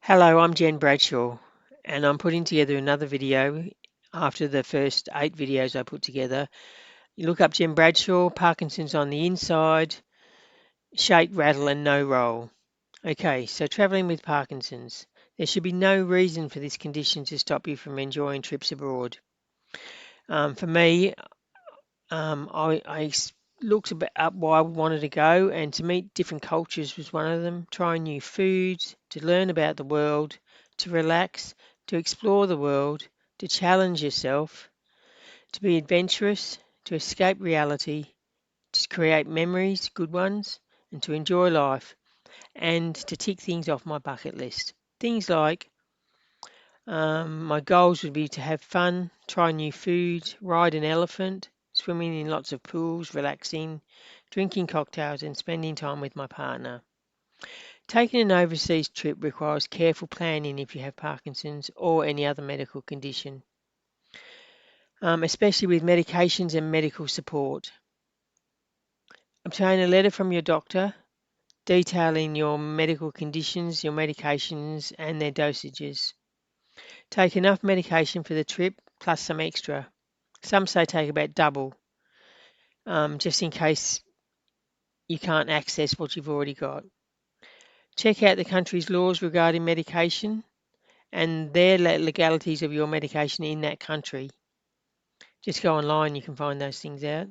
Hello, I'm Jen Bradshaw, and I'm putting together another video after the first 8 videos I put together. You look up Jen Bradshaw, Parkinson's on the inside, shake, rattle, and no roll. Okay, so traveling with Parkinson's. There should be no reason for this condition to stop you from enjoying trips abroad. For me, I looked up why I wanted to go, and to meet different cultures was one of them. Trying new foods, to learn about the world, to relax, to explore the world, to challenge yourself, to be adventurous, to escape reality, to create memories, good ones, and to enjoy life, and to tick things off my bucket list. Things like my goals would be to have fun, try new food, ride an elephant, swimming in lots of pools, relaxing, drinking cocktails, and spending time with my partner. Taking an overseas trip requires careful planning if you have Parkinson's or any other medical condition, especially with medications and medical support. Obtain a letter from your doctor detailing your medical conditions, your medications, and their dosages. Take enough medication for the trip plus some extra. Some say take about double, just in case you can't access what you've already got. Check out the country's laws regarding medication and their legalities of your medication in that country. Just go online, you can find those things out.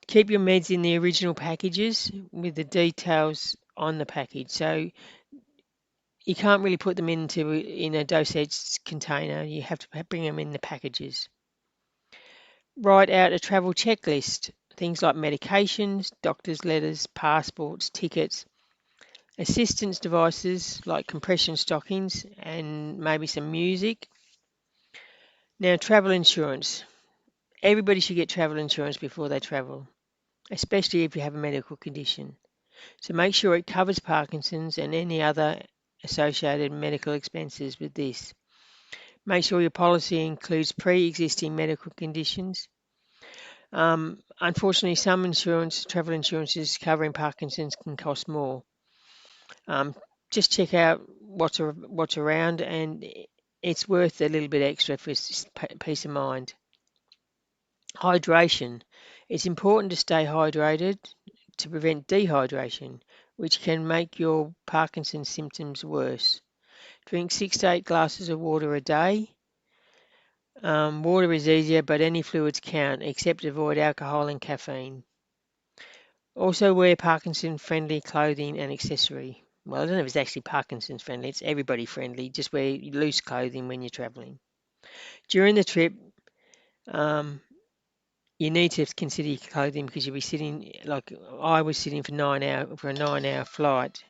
Keep your meds in the original packages with the details on the package. So you can't really put them in a dosage container. You have to bring them in the packages. Write out a travel checklist, things like medications, doctor's letters, passports, tickets, assistance devices like compression stockings, and maybe some music. Now, travel insurance. Everybody should get travel insurance before they travel, especially if you have a medical condition. So make sure it covers Parkinson's and any other associated medical expenses with this. Make sure your policy includes pre-existing medical conditions. Unfortunately, some travel insurances covering Parkinson's can cost more. Um, just check out what's around, and it's worth a little bit extra for peace of mind. Hydration. It's important to stay hydrated to prevent dehydration, which can make your Parkinson's symptoms worse. Drink 6 to 8 glasses of water a day. Water is easier, but any fluids count, except avoid alcohol and caffeine. Also wear Parkinson-friendly clothing and accessory. Well, I don't know if it's actually Parkinson's friendly, it's everybody friendly. Just wear loose clothing when you're traveling. During the trip, um, you need to consider your clothing because you'll be sitting, like I was sitting for a 9 hour flight.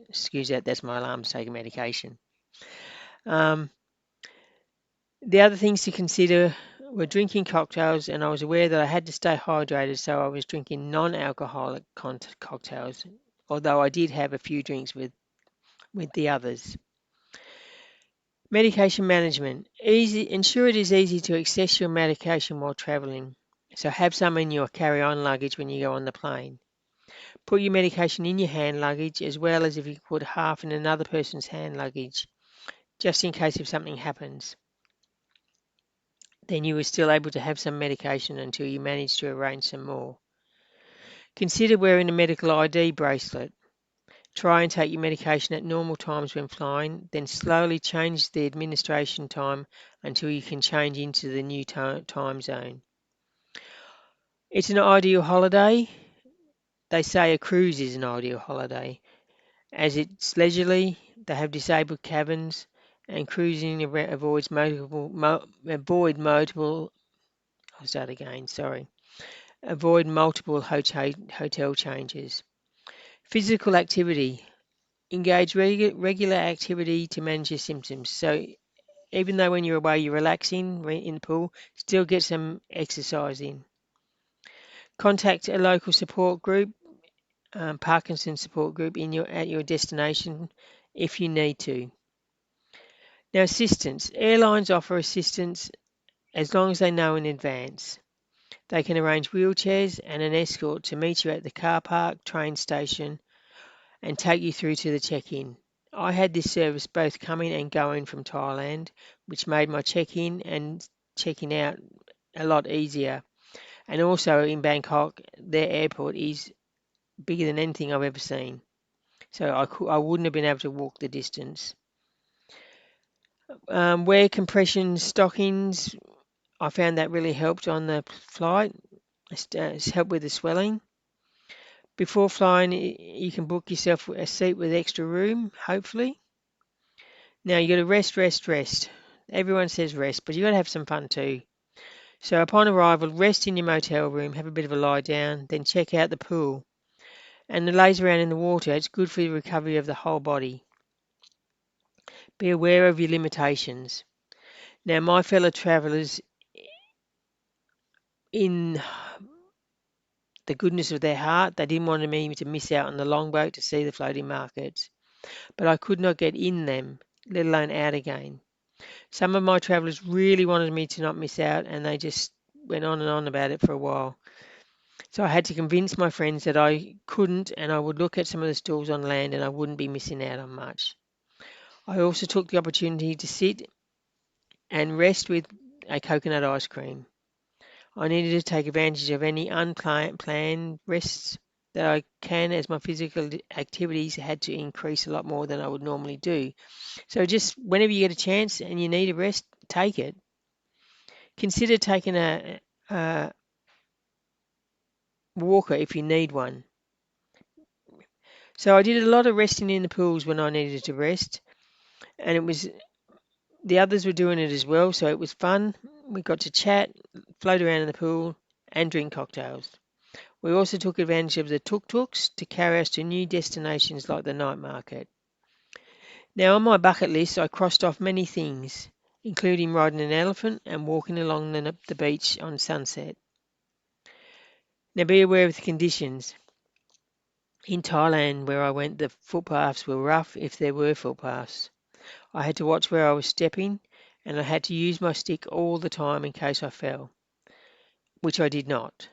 Excuse that, that's my alarm to take a medication. Um, the other things to consider were drinking cocktails, and I was aware that I had to stay hydrated, so I was drinking non-alcoholic cocktails, although I did have a few drinks with the others. Medication management. Ensure it is easy to access your medication while traveling. So have some in your carry-on luggage when you go on the plane. Put your medication in your hand luggage as well as if you put half in another person's hand luggage, just in case if something happens. Then you are still able to have some medication until you manage to arrange some more. Consider wearing a medical ID bracelet. Try and take your medication at normal times when flying, then slowly change the administration time until you can change into the new time zone. It's an ideal holiday. They say a cruise is an ideal holiday, as it's leisurely, they have disabled cabins, and cruising avoid multiple hotel changes. Physical activity. Engage regular activity to manage your symptoms. So even though when you're away you're relaxing in the pool, still get some exercise in. Contact a local support group, Parkinson support group at your destination if you need to. Now, assistance. Airlines offer assistance as long as they know in advance. They can arrange wheelchairs and an escort to meet you at the car park, train station, and take you through to the check-in. I had this service both coming and going from Thailand, which made my check-in and checking out a lot easier. And also in Bangkok, their airport is bigger than anything I've ever seen. So I wouldn't have been able to walk the distance. Wear compression stockings. I found that really helped on the flight. It's helped with the swelling. Before flying, you can book yourself a seat with extra room, hopefully. Now you got to rest, rest, rest. Everyone says rest, but you got to have some fun too. So upon arrival, rest in your motel room, have a bit of a lie down, then check out the pool. And the laze around in the water, it's good for the recovery of the whole body. Be aware of your limitations. Now, my fellow travellers, in the goodness of their heart, they didn't want me to miss out on the longboat to see the floating markets, but I could not get in them, let alone out again. Some of my travellers really wanted me to not miss out, and they just went on and on about it for a while. So I had to convince my friends that I couldn't, and I would look at some of the stalls on land and I wouldn't be missing out on much. I also took the opportunity to sit and rest with a coconut ice cream. I needed to take advantage of any unplanned rests that I can, as my physical activities had to increase a lot more than I would normally do. So just whenever you get a chance and you need a rest, take it. Consider taking a walker if you need one. So I did a lot of resting in the pools when I needed to rest, and it was the others were doing it as well, so it was fun. We got to chat, float around in the pool, and drink cocktails. We also took advantage of the tuk-tuks to carry us to new destinations like the night market. Now, on my bucket list, I crossed off many things, including riding an elephant and walking along the beach on sunset. Now, be aware of the conditions. In Thailand, where I went, the footpaths were rough if there were footpaths. I had to watch where I was stepping, and I had to use my stick all the time in case I fell, which I did not.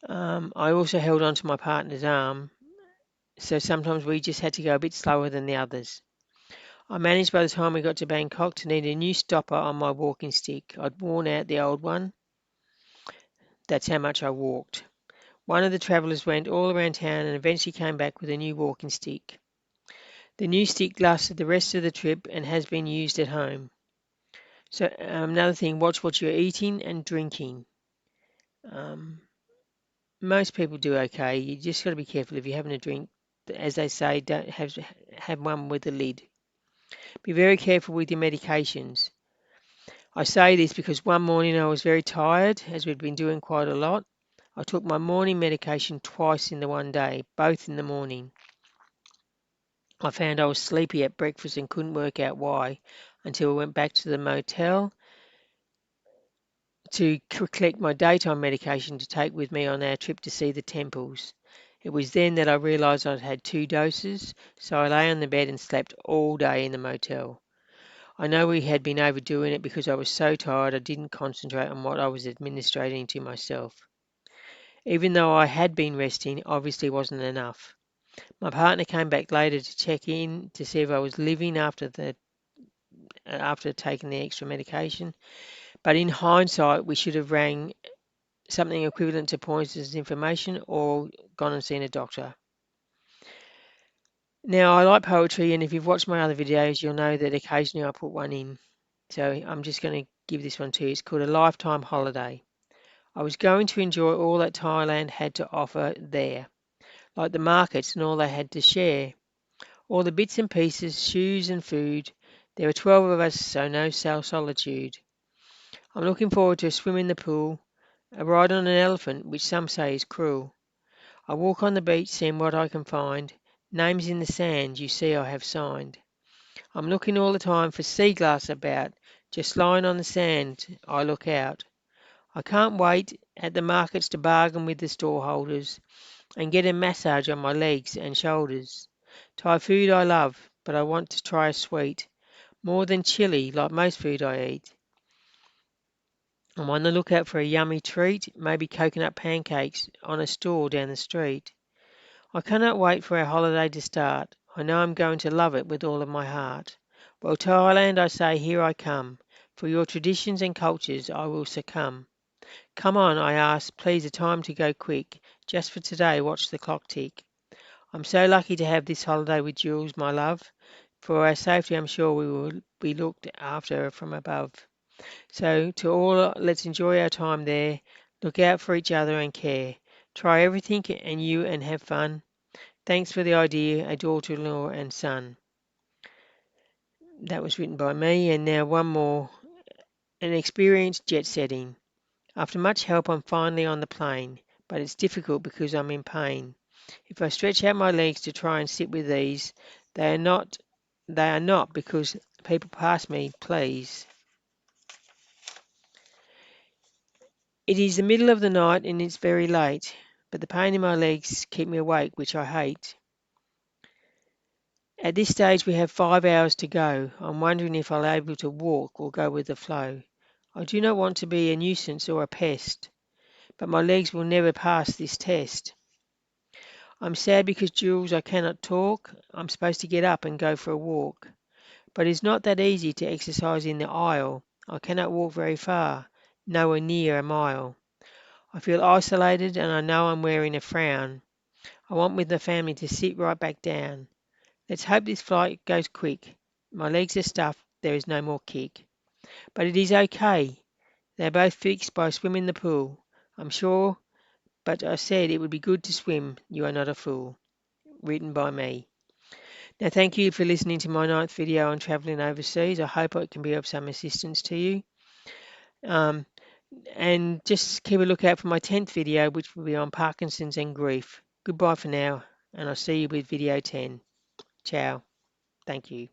I also held on to my partner's arm, so sometimes we just had to go a bit slower than the others. I managed by the time we got to Bangkok to need a new stopper on my walking stick. I'd worn out the old one. That's how much I walked. One of the travellers went all around town and eventually came back with a new walking stick. The new stick lasted the rest of the trip and has been used at home. So another thing, watch what you're eating and drinking. Um, Most people do okay. You just got to be careful if you're having a drink. As they say, don't have one with a lid. Be very careful with your medications. I say this because one morning I was very tired, as we'd been doing quite a lot. I took my morning medication twice in the one day, both in the morning. I found I was sleepy at breakfast and couldn't work out why until I went back to the motel to collect my daytime medication to take with me on our trip to see the temples. It was then that I realised I'd had 2 doses, so I lay on the bed and slept all day in the motel. I know we had been overdoing it because I was so tired I didn't concentrate on what I was administrating to myself. Even though I had been resting, obviously wasn't enough. My partner came back later to check in to see if I was living after taking the extra medication. But in hindsight, we should have rang something equivalent to Poison's information or gone and seen a doctor. Now, I like poetry, and if you've watched my other videos, you'll know that occasionally I put one in. So I'm just going to give this one to you. It's called A Lifetime Holiday. I was going to enjoy all that Thailand had to offer there, like the markets and all they had to share. All the bits and pieces, shoes and food. There were 12 of us, so no solitude. I'm looking forward to a swim in the pool, a ride on an elephant, which some say is cruel. I walk on the beach, seeing what I can find. Names in the sand, you see I have signed. I'm looking all the time for sea glass about. Just lying on the sand, I look out. I can't wait at the markets to bargain with the storeholders and get a massage on my legs and shoulders. Thai food I love, but I want to try a sweet, more than chili like most food I eat. I'm on the lookout for a yummy treat, maybe coconut pancakes on a stall down the street. I cannot wait for our holiday to start. I know I'm going to love it with all of my heart. Well, Thailand, I say, here I come. For your traditions and cultures I will succumb. Come on, I ask, please, the time to go quick. Just for today, watch the clock tick. I'm so lucky to have this holiday with Jules, my love. For our safety, I'm sure we will be looked after from above. So, to all, let's enjoy our time there. Look out for each other and care. Try everything and you and have fun. Thanks for the idea, a daughter-in-law and son. That was written by me. And now one more. An experienced jet setting. After much help, I'm finally on the plane, but it's difficult because I'm in pain. If I stretch out my legs to try and sit with ease, they are not. They are not because people pass me, please. It is the middle of the night and it's very late, but the pain in my legs keep me awake, which I hate. At this stage, we have 5 hours to go. I'm wondering if I'll be able to walk or go with the flow. I do not want to be a nuisance or a pest, but my legs will never pass this test. I'm sad because, Jules, I cannot talk. I'm supposed to get up and go for a walk. But it's not that easy to exercise in the aisle. I cannot walk very far, nowhere near a mile. I feel isolated and I know I'm wearing a frown. I want with the family to sit right back down. Let's hope this flight goes quick. My legs are stuffed, there is no more kick. But it is okay. They're both fixed by swimming the pool. I'm sure, but I said it would be good to swim. You are not a fool. Written by me. Now, thank you for listening to my ninth video on travelling overseas. I hope it can be of some assistance to you. Um, and just keep a lookout for my 10th video, which will be on Parkinson's and grief. Goodbye for now, and I'll see you with video 10. Ciao. Thank you.